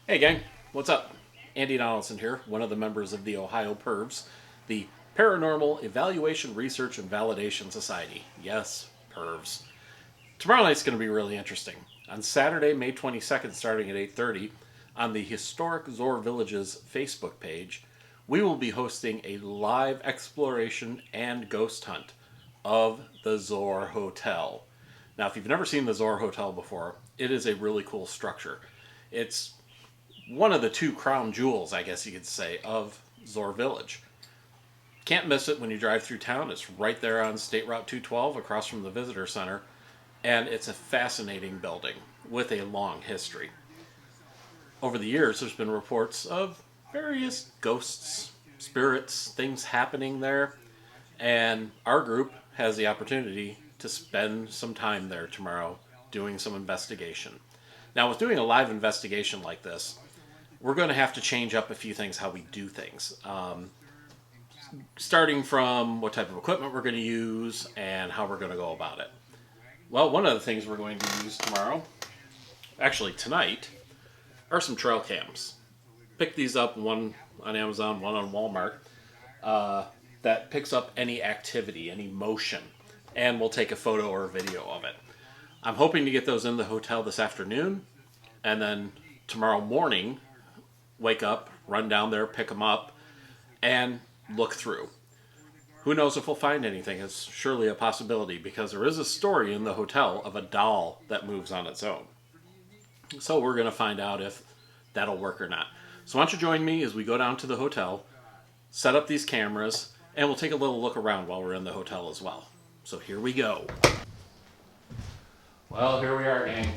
Hey gang, what's up? Andy Donaldson here, one of the members of the Ohio PERVS, the Paranormal Evaluation Research and Validation Society. Yes, PERVS. Tomorrow night's going to be really interesting. On Saturday, May 22nd, starting at 8:30, on the Historic Zoar Village's Facebook page, we will be hosting a live exploration and ghost hunt of the Zoar Hotel. Now, if you've never seen the Zoar Hotel before, it is a really cool structure. It's one of the two crown jewels, I guess you could say, of Zoar Village. Can't miss it when you drive through town. It's right there on State Route 212 across from the Visitor Center. And it's a fascinating building with a long history. Over the years, there's been reports of various ghosts, spirits, things happening there. And our group has the opportunity to spend some time there tomorrow doing some investigation. Now, with doing a live investigation like this, we're going to have to change up a few things how we do things. Starting from what type of equipment we're going to use and how we're going to go about it. Well, one of the things we're going to use tomorrow, actually tonight, are some trail cams. Pick these up, one on Amazon, one on Walmart, that picks up any activity, any motion, and we'll take a photo or a video of it. I'm hoping to get those in the hotel this afternoon, and then tomorrow morning, wake up, run down there, pick them up, and look through. Who knows if we'll find anything? It's surely a possibility because there is a story in the hotel of a doll that moves on its own. So we're going to find out if that'll work or not. So why don't you join me as we go down to the hotel, set up these cameras, and we'll take a little look around while we're in the hotel as well. So here we go. Well, here we are, gang.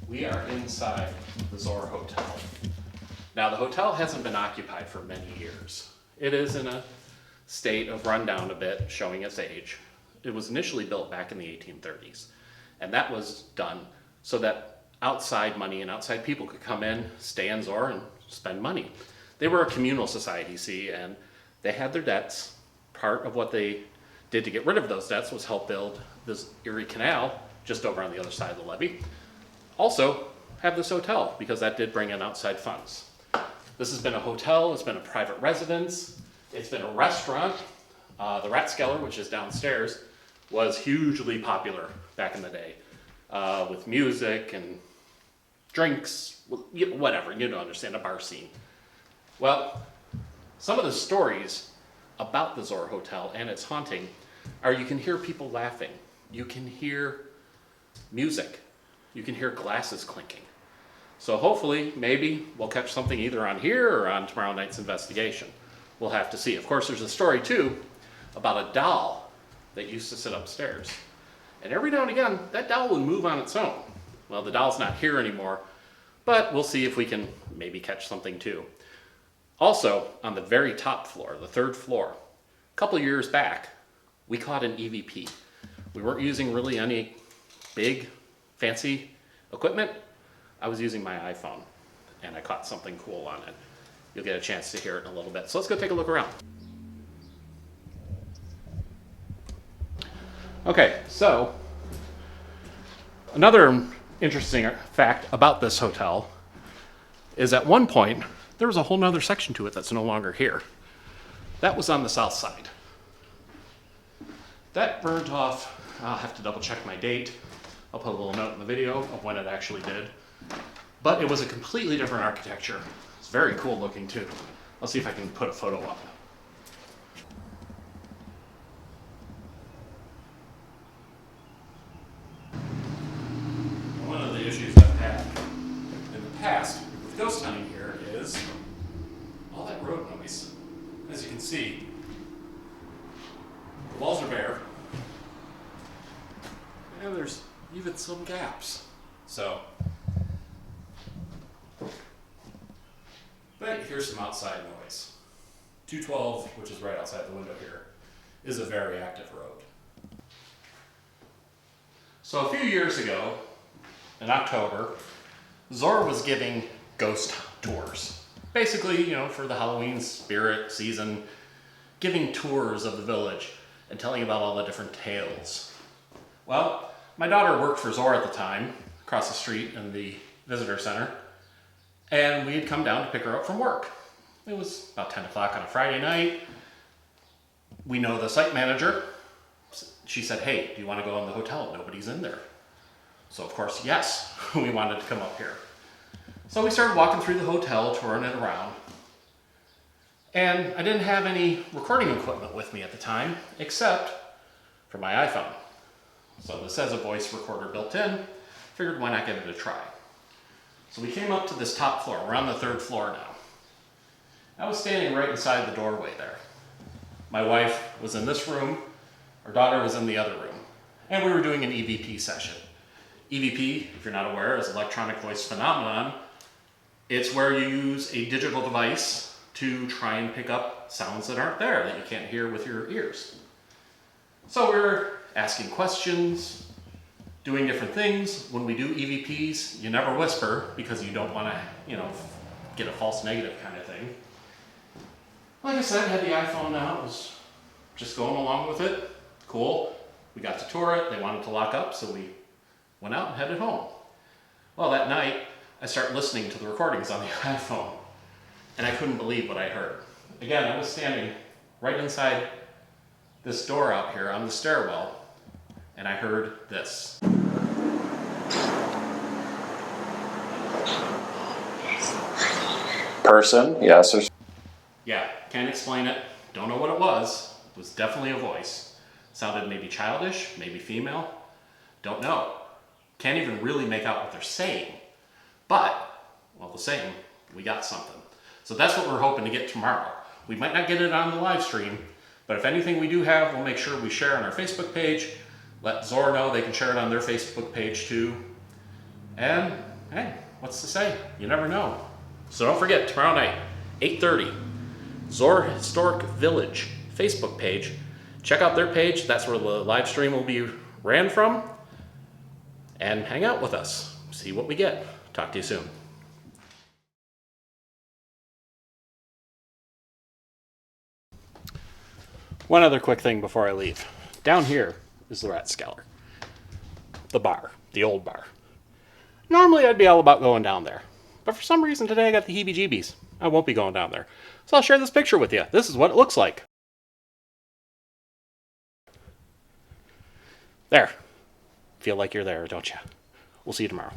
We are inside the Zoar Hotel. Now, the hotel hasn't been occupied for many years. It is in a state of rundown a bit, showing its age. It was initially built back in the 1830s, and that was done so that outside money and outside people could come in, stay in Zoar, and spend money. They were a communal society, see, and they had their debts. Part of what they did to get rid of those debts was help build this Erie Canal just over on the other side of the levee. Also, have this hotel, because that did bring in outside funds. This has been a hotel, it's been a private residence, it's been a restaurant. The Ratskeller, which is downstairs, was hugely popular back in the day, with music and drinks, whatever, you don't understand, a bar scene. Well, some of the stories about the Zoar Hotel and its haunting are you can hear people laughing, you can hear music, you can hear glasses clinking. So hopefully, maybe we'll catch something either on here or on tomorrow night's investigation. We'll have to see. Of course, there's a story too about a doll that used to sit upstairs. And every now and again, that doll would move on its own. Well, the doll's not here anymore, but we'll see if we can maybe catch something too. Also, on the very top floor, the third floor, a couple of years back, we caught an EVP. We weren't using really any big, fancy equipment. I was using my iPhone, and I caught something cool on it. You'll get a chance to hear it in a little bit. So let's go take a look around. Okay, so another interesting fact about this hotel is at one point, there was a whole nother section to it that's no longer here. That was on the south side. That burnt off, I'll have to double check my date. I'll put a little note in the video of when it actually did. But it was a completely different architecture. It's very cool looking too. I'll see if I can put a photo up. One of the issues I've had in the past with ghost hunting here is all that road noise. As you can see, the walls are bare, and there's even some gaps. So, but here's some outside noise. 212, which is right outside the window here, is a very active road. So a few years ago, in October, Zoar was giving ghost tours. Basically, for the Halloween spirit season, giving tours of the village and telling about all the different tales. Well, my daughter worked for Zoar at the time, across the street in the visitor center, And we had come down to pick her up from work. It was about 10 o'clock on a Friday night. We know the site manager. She said, hey, do you want to go in the hotel? Nobody's in there. So of course, yes, we wanted to come up here. So we started walking through the hotel, touring it around. And I didn't have any recording equipment with me at the time, except for my iPhone. So this has a voice recorder built in. Figured why not give it a try. So we came up to this top floor. We're on the 3rd floor now. I was standing right inside the doorway there. My wife was in this room. Our daughter was in the other room. And we were doing an EVP session. EVP, if you're not aware, is electronic voice phenomenon. It's where you use a digital device to try and pick up sounds that aren't there, that you can't hear with your ears. So we were asking questions, doing different things. When we do EVPs, you never whisper because you don't want to, get a false negative kind of thing. Like I said, I had the iPhone out, was just going along with it. Cool. We got to tour it. They wanted to lock up, so we went out and headed home. Well, that night, I started listening to the recordings on the iPhone, and I couldn't believe what I heard. Again, I was standing right inside this door out here on the stairwell, and I heard this. Person, yes. Yeah, can't explain it. Don't know what it was. It was definitely a voice. Sounded maybe childish, maybe female. Don't know. Can't even really make out what they're saying. But, all the same, we got something. So that's what we're hoping to get tomorrow. We might not get it on the live stream, but if anything we do have, we'll make sure we share on our Facebook page. Let Zoar know they can share it on their Facebook page too. And, hey, what's to say? You never know. So don't forget, tomorrow night, 8:30, Zoar Historic Village Facebook page. Check out their page. That's where the live stream will be ran from. And hang out with us. See what we get. Talk to you soon. One other quick thing before I leave. Down here is the Rathskeller. The bar. The old bar. Normally I'd be all about going down there. But for some reason today I got the heebie-jeebies. I won't be going down there. So I'll share this picture with you. This is what it looks like. There. Feel like you're there, don't you? We'll see you tomorrow.